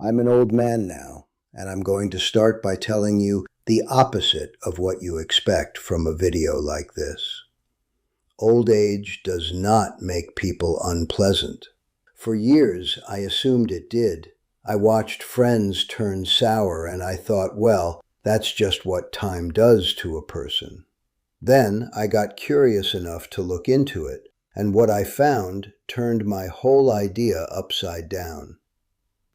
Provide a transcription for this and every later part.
I'm an old man now, and I'm going to start by telling you the opposite of what you expect from a video like this. Old age does not make people unpleasant. For years, I assumed it did. I watched friends turn sour, and I thought, well, that's just what time does to a person. Then I got curious enough to look into it, and what I found turned my whole idea upside down.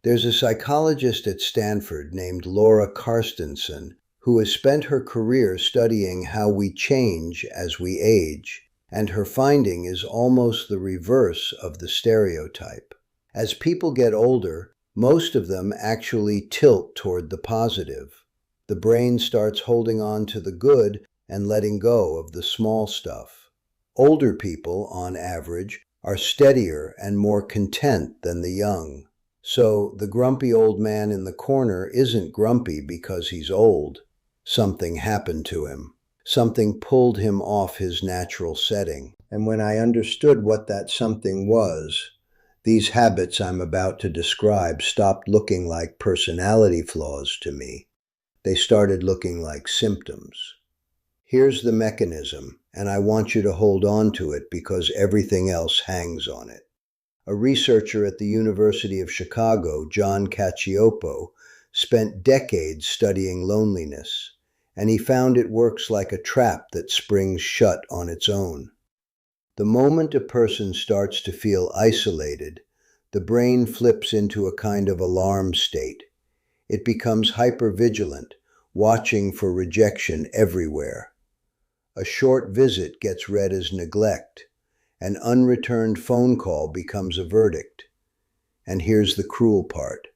There's a psychologist at Stanford named Laura Carstensen who has spent her career studying how we change as we age, and her finding is almost the reverse of the stereotype. As people get older, most of them actually tilt toward the positive. The brain starts holding on to the good and letting go of the small stuff. Older people, on average, are steadier and more content than the young. So the grumpy old man in the corner isn't grumpy because he's old. Something happened to him. Something pulled him off his natural setting. And when I understood what that something was, these habits I'm about to describe stopped looking like personality flaws to me. They started looking like symptoms. Here's the mechanism, and I want you to hold on to it because everything else hangs on it. A researcher at the University of Chicago, John Cacioppo, spent decades studying loneliness, and he found it works like a trap that springs shut on its own. The moment a person starts to feel isolated, the brain flips into a kind of alarm state. It becomes hypervigilant, watching for rejection everywhere. A short visit gets read as neglect. An unreturned phone call becomes a verdict. And here's the cruel part.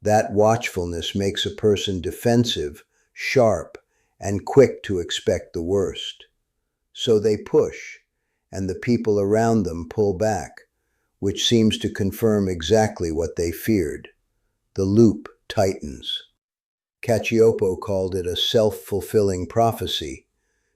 That watchfulness makes a person defensive, sharp, and quick to expect the worst. So they push, and the people around them pull back, which seems to confirm exactly what they feared. The loop tightens. Cacioppo called it a self-fulfilling prophecy,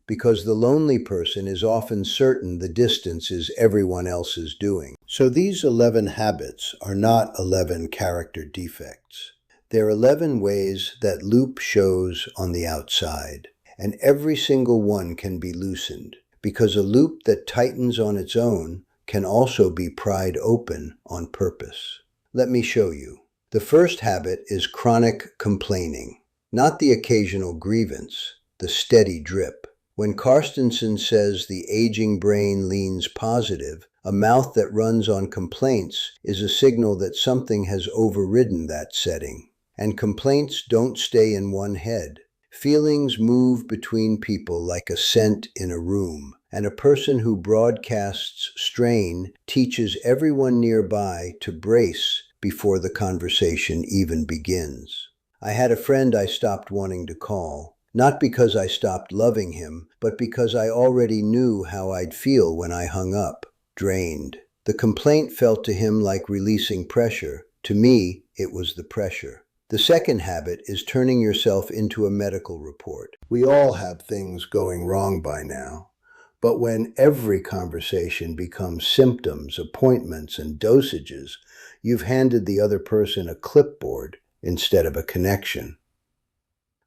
because the lonely person is often certain the distance is everyone else's doing. So these 11 habits are not 11 character defects. They're 11 ways that loop shows on the outside, and every single one can be loosened, because a loop that tightens on its own can also be pried open on purpose. Let me show you. The first habit is chronic complaining, not the occasional grievance, the steady drip. When Carstensen says the aging brain leans positive, a mouth that runs on complaints is a signal that something has overridden that setting. And complaints don't stay in one head. Feelings move between people like a scent in a room, and a person who broadcasts strain teaches everyone nearby to brace before the conversation even begins. I had a friend I stopped wanting to call. Not because I stopped loving him, but because I already knew how I'd feel when I hung up, drained. The complaint felt to him like releasing pressure. To me, it was the pressure. The second habit is turning yourself into a medical report. We all have things going wrong by now. But when every conversation becomes symptoms, appointments, and dosages, you've handed the other person a clipboard instead of a connection.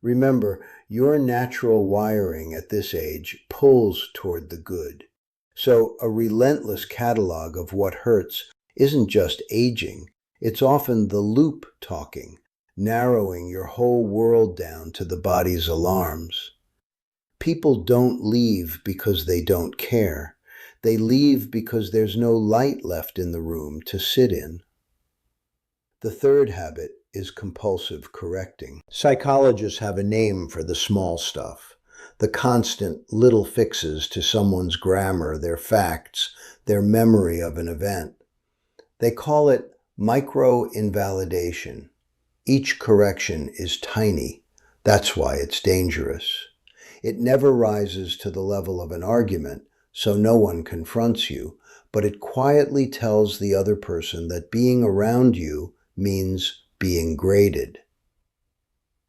Remember, your natural wiring at this age pulls toward the good. So a relentless catalog of what hurts isn't just aging, it's often the loop talking, narrowing your whole world down to the body's alarms. People don't leave because they don't care. They leave because there's no light left in the room to sit in. The third habit is compulsive correcting. Psychologists have a name for the small stuff, the constant little fixes to someone's grammar, their facts, their memory of an event. They call it micro-invalidation. Each correction is tiny. That's why it's dangerous. It never rises to the level of an argument, so no one confronts you, but it quietly tells the other person that being around you means being graded.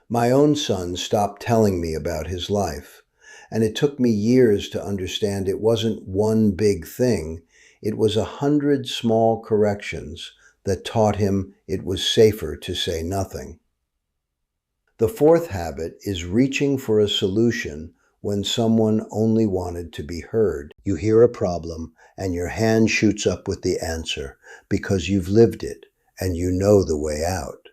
My own son stopped telling me about his life, and it took me years to understand it wasn't one big thing, it was 100 small corrections that taught him it was safer to say nothing. The fourth habit is reaching for a solution when someone only wanted to be heard. You hear a problem and your hand shoots up with the answer because you've lived it and you know the way out.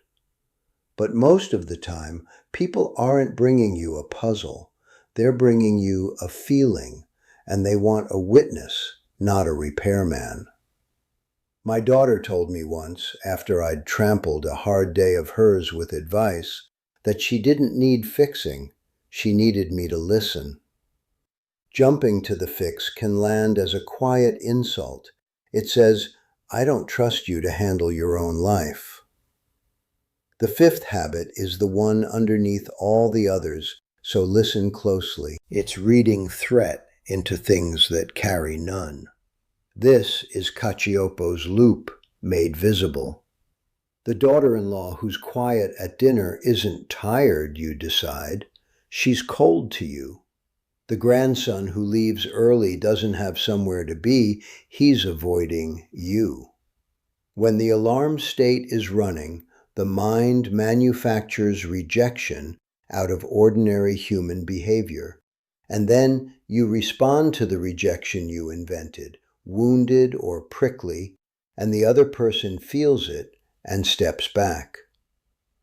But most of the time, people aren't bringing you a puzzle. They're bringing you a feeling, and they want a witness, not a repairman. My daughter told me once, after I'd trampled a hard day of hers with advice, that she didn't need fixing, she needed me to listen. Jumping to the fix can land as a quiet insult. It says, "I don't trust you to handle your own life." The fifth habit is the one underneath all the others, so listen closely. It's reading threat into things that carry none. This is Cacioppo's loop made visible. The daughter-in-law who's quiet at dinner isn't tired, you decide. She's cold to you. The grandson who leaves early doesn't have somewhere to be. He's avoiding you. When the alarm state is running, the mind manufactures rejection out of ordinary human behavior. And then you respond to the rejection you invented, wounded or prickly, and the other person feels it and steps back.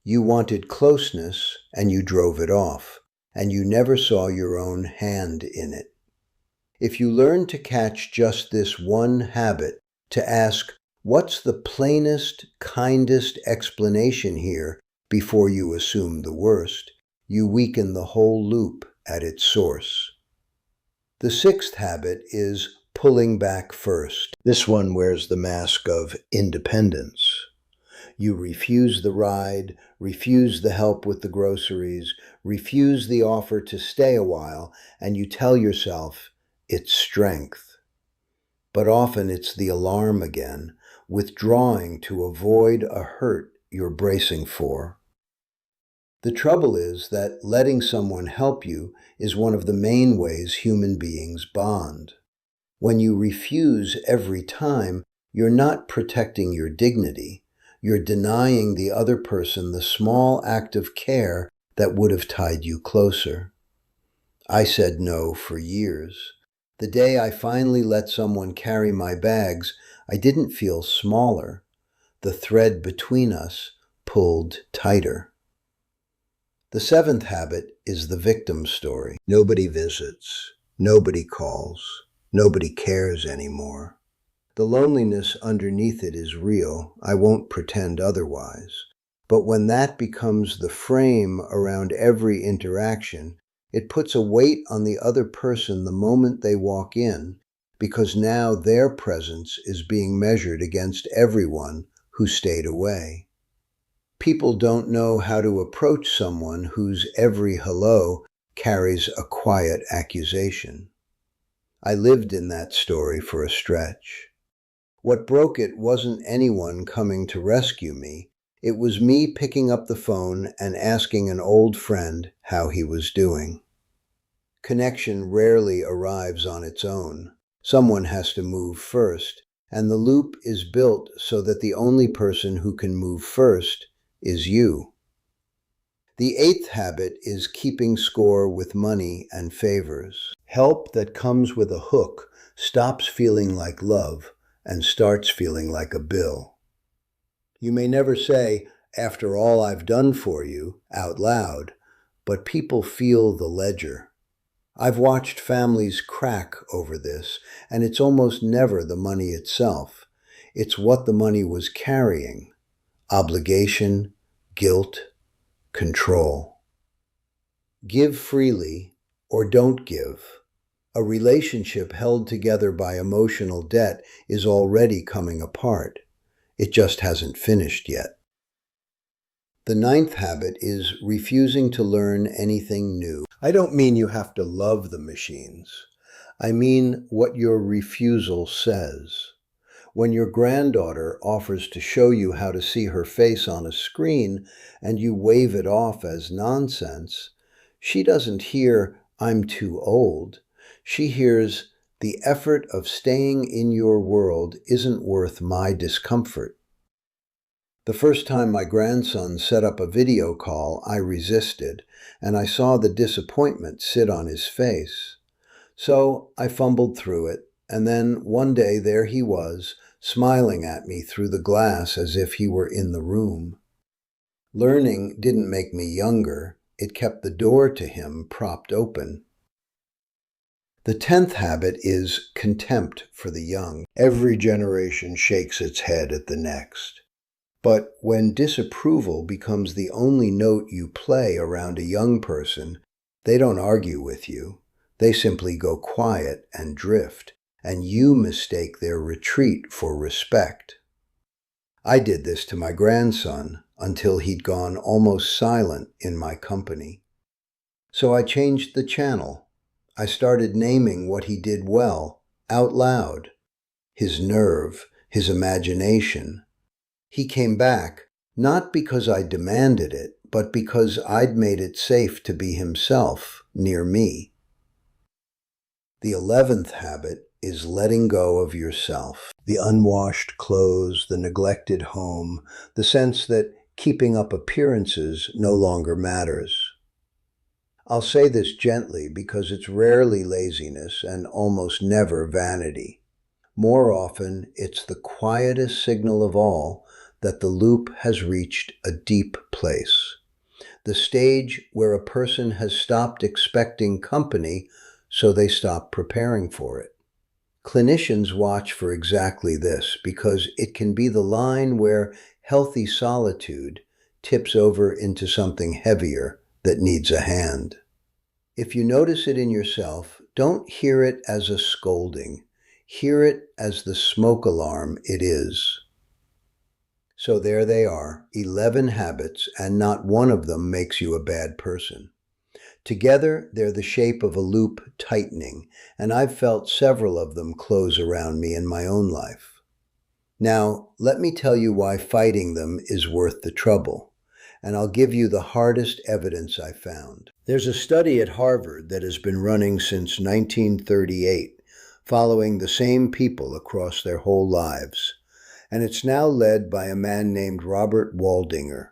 You wanted closeness and you drove it off, and you never saw your own hand in it. If you learn to catch just this one habit, to ask, what's the plainest, kindest explanation here before you assume the worst, you weaken the whole loop at its source. The sixth habit is pulling back first. This one wears the mask of independence. You refuse the ride, refuse the help with the groceries, refuse the offer to stay a while, and you tell yourself it's strength. But often it's the alarm again, withdrawing to avoid a hurt you're bracing for. The trouble is that letting someone help you is one of the main ways human beings bond. When you refuse every time, you're not protecting your dignity. You're denying the other person the small act of care that would have tied you closer. I said no for years. The day I finally let someone carry my bags, I didn't feel smaller. The thread between us pulled tighter. The seventh habit is the victim story. Nobody visits. Nobody calls. Nobody cares anymore. The loneliness underneath it is real. I won't pretend otherwise. But when that becomes the frame around every interaction, it puts a weight on the other person the moment they walk in, because now their presence is being measured against everyone who stayed away. People don't know how to approach someone whose every hello carries a quiet accusation. I lived in that story for a stretch. What broke it wasn't anyone coming to rescue me. It was me picking up the phone and asking an old friend how he was doing. Connection rarely arrives on its own. Someone has to move first, and the loop is built so that the only person who can move first is you. The eighth habit is keeping score with money and favors. Help that comes with a hook stops feeling like love and starts feeling like a bill. You may never say, "After all I've done for you," out loud, but people feel the ledger. I've watched families crack over this, and it's almost never the money itself. It's what the money was carrying: obligation, guilt, control. Give freely or don't give. A relationship held together by emotional debt is already coming apart. It just hasn't finished yet. The ninth habit is refusing to learn anything new. I don't mean you have to love the machines. I mean what your refusal says. When your granddaughter offers to show you how to see her face on a screen and you wave it off as nonsense, she doesn't hear, "I'm too old." She hears, "The effort of staying in your world isn't worth my discomfort." The first time my grandson set up a video call, I resisted, and I saw the disappointment sit on his face. So I fumbled through it, and then one day there he was, smiling at me through the glass as if he were in the room. Learning didn't make me younger, it kept the door to him propped open. The 10th habit is contempt for the young. Every generation shakes its head at the next. But when disapproval becomes the only note you play around a young person, they don't argue with you. They simply go quiet and drift, and you mistake their retreat for respect. I did this to my grandson until he'd gone almost silent in my company. So I changed the channel. I started naming what he did well, out loud. His nerve, his imagination. He came back, not because I demanded it, but because I'd made it safe to be himself near me. The 11th habit is letting go of yourself. The unwashed clothes, the neglected home, the sense that keeping up appearances no longer matters. I'll say this gently because it's rarely laziness and almost never vanity. More often, it's the quietest signal of all that the loop has reached a deep place, the stage where a person has stopped expecting company, so they stop preparing for it. Clinicians watch for exactly this because it can be the line where healthy solitude tips over into something heavier that needs a hand. If you notice it in yourself, don't hear it as a scolding. Hear it as the smoke alarm it is. So there they are, 11 habits, and not one of them makes you a bad person. Together, they're the shape of a loop tightening, and I've felt several of them close around me in my own life. Now, let me tell you why fighting them is worth the trouble, and I'll give you the hardest evidence I found. There's a study at Harvard that has been running since 1938, following the same people across their whole lives, and it's now led by a man named Robert Waldinger.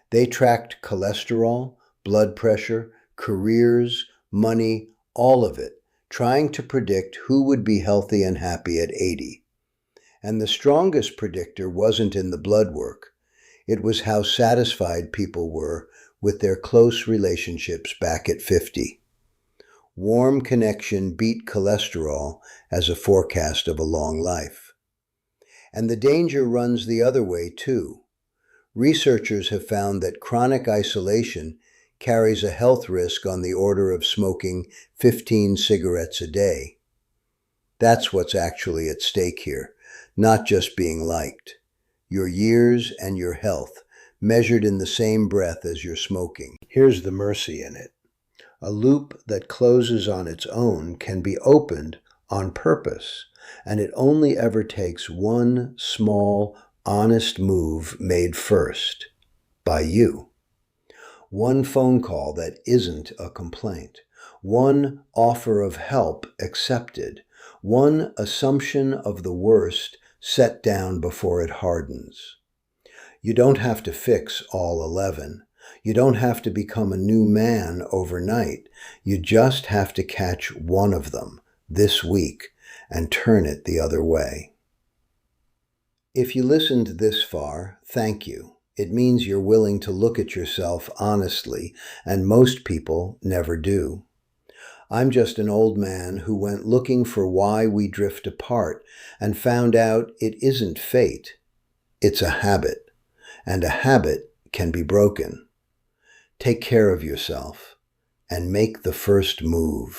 They tracked cholesterol, blood pressure, careers, money, all of it, trying to predict who would be healthy and happy at 80. And the strongest predictor wasn't in the blood work. It was how satisfied people were with their close relationships back at 50. Warm connection beat cholesterol as a forecast of a long life. And the danger runs the other way, too. Researchers have found that chronic isolation carries a health risk on the order of smoking 15 cigarettes a day. That's what's actually at stake here, not just being liked. Your years and your health, measured in the same breath as your smoking. Here's the mercy in it. A loop that closes on its own can be opened on purpose, and it only ever takes one small, honest move made first, by you. One phone call that isn't a complaint. One offer of help accepted. One assumption of the worst set down before it hardens. You don't have to fix all 11. You don't have to become a new man overnight. You just have to catch one of them this week and turn it the other way. If you listened this far, thank you. It means you're willing to look at yourself honestly, and most people never do. I'm just an old man who went looking for why we drift apart and found out it isn't fate. It's a habit, and a habit can be broken. Take care of yourself and make the first move.